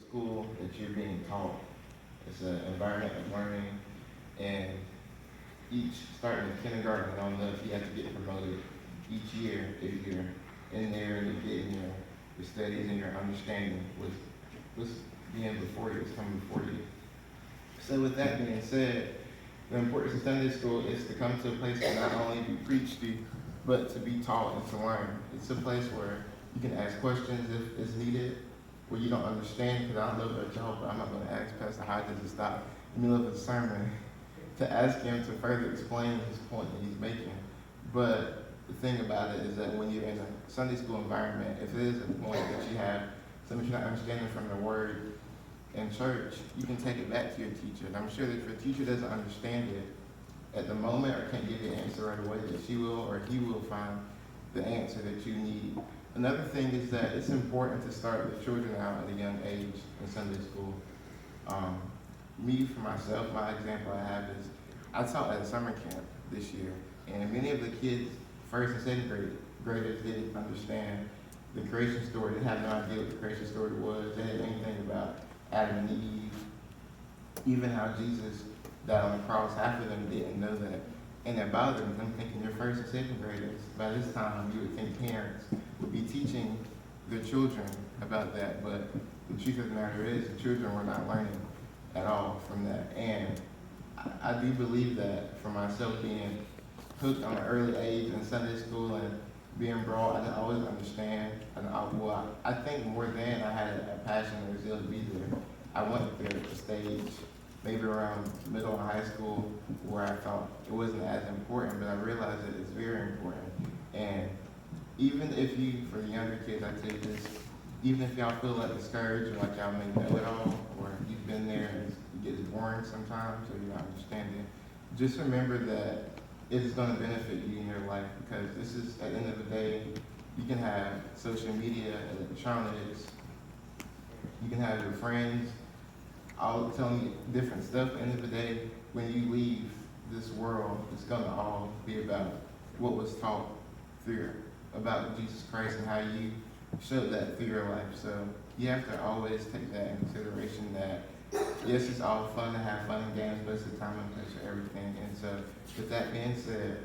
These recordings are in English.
school that you're being taught. It's an environment of learning, and starting in kindergarten and on up, you have to get promoted each year if you're in there and you're getting your studies and your understanding what's being before you, what's coming before you. So with that being said, the importance of Sunday school is to come to a place to not only be preached to, but to be taught and to learn. It's a place where you can ask questions if it's needed, where you don't understand, because I don't know about y'all, but I'm not going to ask Pastor how does it stop in the middle of the sermon to ask him to further explain his point that he's making. But the thing about it is that when you're in a Sunday school environment, if it is a point that you have something you're not understanding from the word in church, you can take it back to your teacher. And I'm sure that if your teacher doesn't understand it at the moment or can't give you an answer right away, that she will or he will find the answer that you need. Another thing is that it's important to start with children out at a young age in Sunday school. Me, for myself, my example I have is I taught at a summer camp this year, and many of the kids, first and second graders, didn't understand the creation story. They had no idea what the creation story was. They didn't know anything about Adam and Eve, even how Jesus died on the cross. Half of them didn't know that. And that bothered them thinking they're first and second graders. By this time, you would think parents would be teaching their children about that, but the truth of the matter is the children were not learning at all from that. And I do believe that for myself, being hooked on an early age in Sunday school and being brought, I didn't always understand. I think more than I had a passion or zeal to be there, I went there at the stage, maybe around middle and high school, where I thought it wasn't as important, but I realized that it's very important. And even if you, for the younger kids, I tell you this, even if y'all feel like discouraged or like y'all may know it all, or you've been there and it gets boring sometimes, or you're not understanding, just remember that it is going to benefit you in your life, because this is, at the end of the day, you can have social media, electronics, you can have your friends all telling you different stuff. At the end of the day, when you leave this world, it's going to all be about what was taught through, about Jesus Christ and how you showed that through your life. So you have to always take that in consideration, that yes, it's all fun to have fun and games, but it's a time and place for everything. And so with that being said,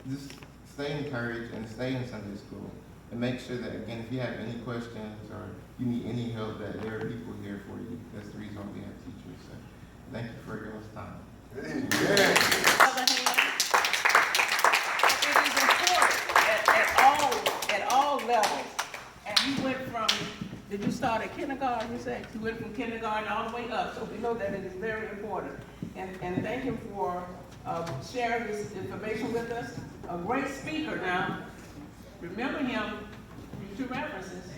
just stay encouraged and stay in Sunday school. And make sure that, again, if you have any questions or you need any help, that there are people here for you. That's the reason why we have teachers. So thank you for your time. Amen. It is important at all levels. And you went from, did you start at kindergarten, you said? You went from kindergarten all the way up, so we know that it is very important. And thank you for sharing this information with us. A great speaker now. Remember him, future references.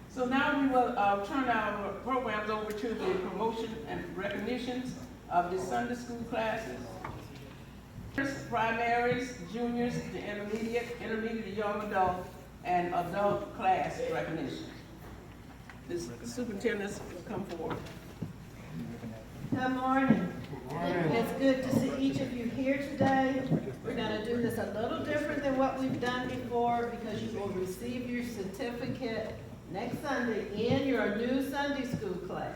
So now we will turn our programs over to the promotion and recognitions of the Sunday school classes. Primaries, juniors, the intermediate, young adult, and adult class recognition. The superintendents will come forward. Good morning. It's good to see each of you here today. We're going to do this a little different than what we've done before, because you will receive your certificate next Sunday in your new Sunday school class.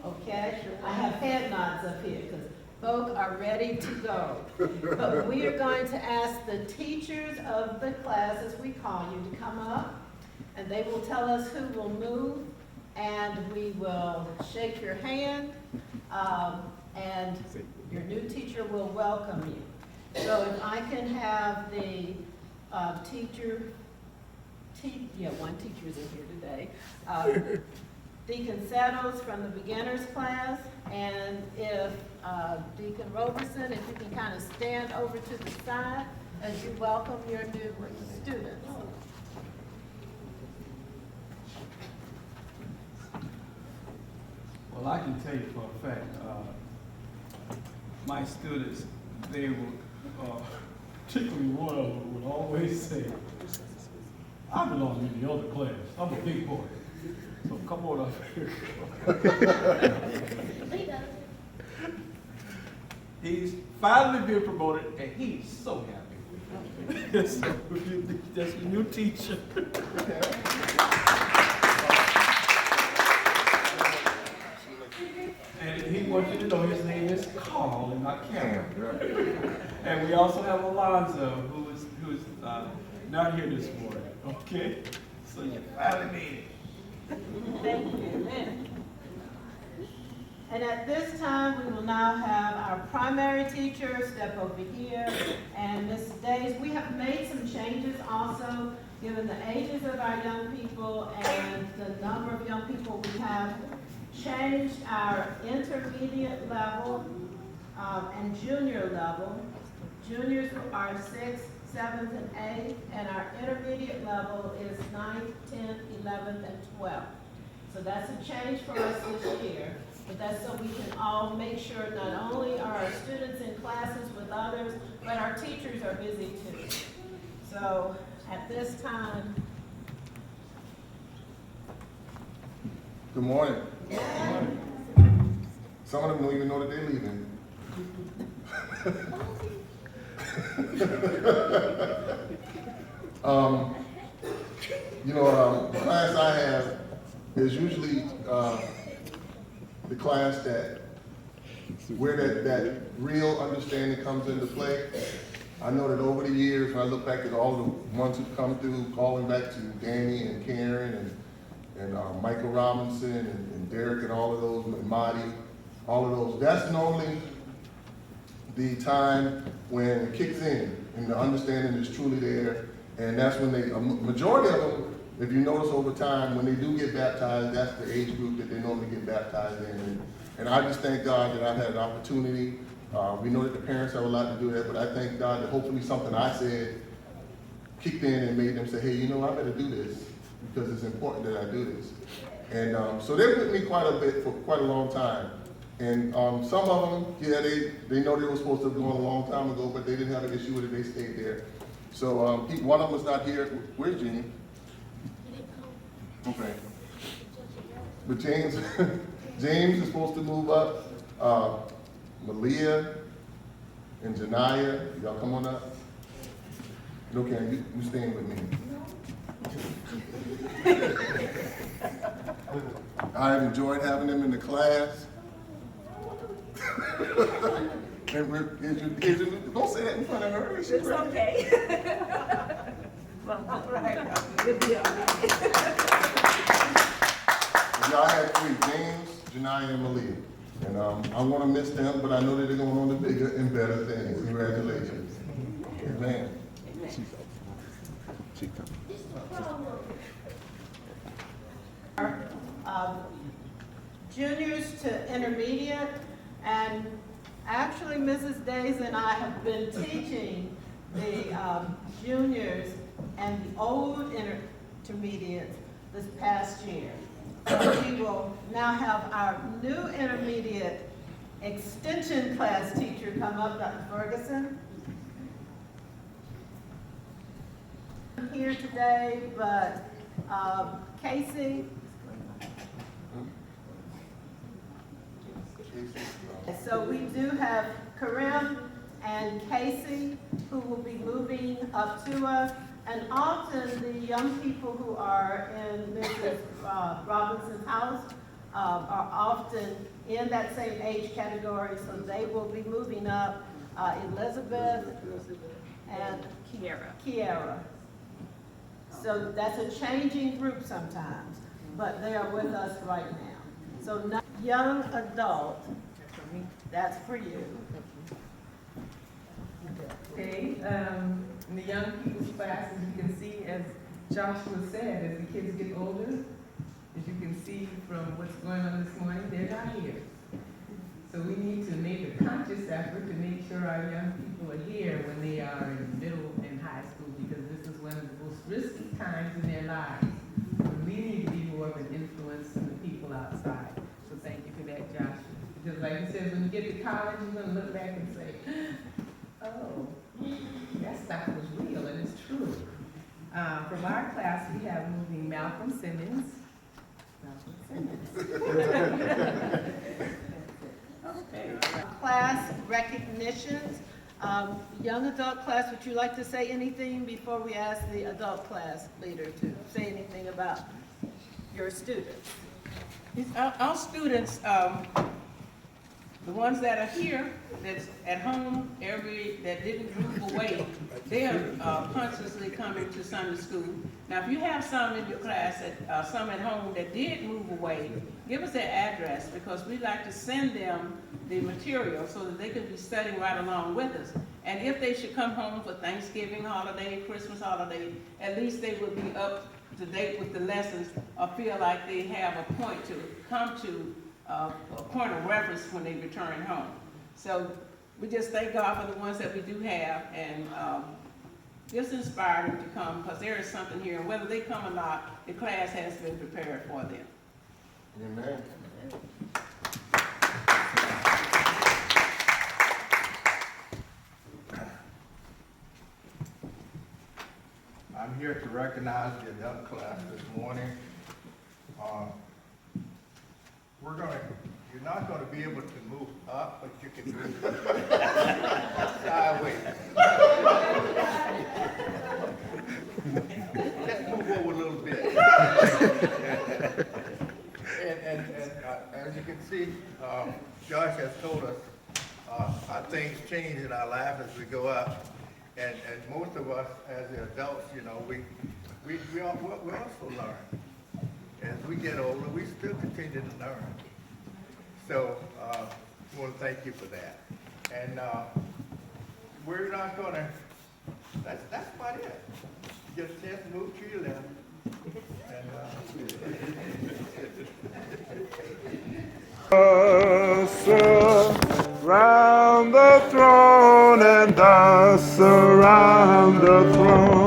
Okay? I have head nods up here because folk are ready to go. But we are going to ask the teachers of the class, as we call you, to come up, and they will tell us who will move, and we will shake your hand. And your new teacher will welcome you. So if I can have the one teacher is in here today. Deacon Settles from the beginners class, and if Deacon Roberson, if you can kind of stand over to the side as you welcome your new students. Well, I can tell you for a fact, my students, they will, particularly one of them would always say, I belong in the other class. I'm a big boy. So come on up here. He's finally been promoted, and he's so happy. So, that's your new teacher. not here this morning, okay? So you finally made it. Thank you. And at this time, we will now have our primary teacher step over here. And Ms. Days, we have made some changes also, given the ages of our young people and the number of young people we have. Changed our intermediate level and junior level. Juniors are 6th, 7th, and 8th, and our intermediate level is 9th, 10th, 11th, and 12th. So that's a change for us this year, but that's so we can all make sure not only are our students in classes with others, but our teachers are busy too. So at this time. Good morning. Some of them don't even know that they're leaving. The class I have is usually the class where that real understanding comes into play. I know that over the years, when I look back at all the ones who come through, calling back to Danny and Karen and Michael Robinson and Derek and all of those, and Marty, all of those, that's normally the time when it kicks in and the understanding is truly there. And that's when a majority of them, if you notice over time, when they do get baptized, that's the age group that they normally get baptized in. And I just thank God that I've had an opportunity. We know that the parents have a lot to do that, but I thank God that hopefully something I said kicked in and made them say, hey, I better do this because it's important that I do this. And so they're with me quite a bit for quite a long time. And some of them, yeah, they know they were supposed to have gone a long time ago, but they didn't have an issue with it, they stayed there. So one of them was not here. Where's Jeannie? Okay. But James is supposed to move up. Malia and Janiyah, y'all come on up. Okay, you staying with me. I have enjoyed having them in the class. And don't say that in front of her. It's okay. All right. Good deal. Y'all had 3, James, Janiyah, and Malia. And I want to miss them, but I know that they're going on to bigger and better things. Congratulations. Amen. Juniors to intermediate, and actually Mrs. Days and I have been teaching the juniors and the old intermediates this past year. So we will now have our new intermediate extension class teacher come up, Dr. Ferguson. I'm here today, but Casey. So we do have Karim and Casey who will be moving up to us. And often the young people who are in Mrs. Robinson's house are often in that same age category, so they will be moving up. Elizabeth and Kiara. So that's a changing group sometimes, but they are with us right now. So now, young adult, that's for you. Okay, in the young people's class, as you can see, as Joshua said, as the kids get older, as you can see from what's going on this morning, they're not here. So we need to make a conscious effort to make sure our young people are here when they are in middle and high school, because this is one of the most risky times in their lives. We need to be more of an influence on the people outside. So thank you for that, Joshua. Because like he says, when you get to college, you're going to look back and say, oh, that stuff was real and it's true. From our class, we have moving Malcolm Simmons. Okay. Class recognitions. Young adult class, would you like to say anything before we ask the adult class leader to say anything about your students? Our students, the ones that are here, that's at home, that didn't move away, they are consciously coming to Sunday school. Now, if you have some in your class, some at home that did move away, give us their address, because we like to send them the material so that they can be studying right along with us. And if they should come home for Thanksgiving holiday, Christmas holiday, at least they will be up to date with the lessons, or feel like they have a point to come to, a point of reference when they return home. So we just thank God for the ones that we do have, and just inspire them to come, because there is something here, and whether they come or not, the class has been prepared for them. Amen. I'm here to recognize the adult class this morning. You're not gonna be able to move up, but you can move sideways. Just move over a little bit. And as you can see, Josh has told us, how things change in our lives as we go up. And most of us, as the adults, you know, we also learn. As we get older, we still continue to learn. So, we want to thank you for that. And we're not gonna, that's about it. You get a chance to move to your left. Around the throne and dance around the throne.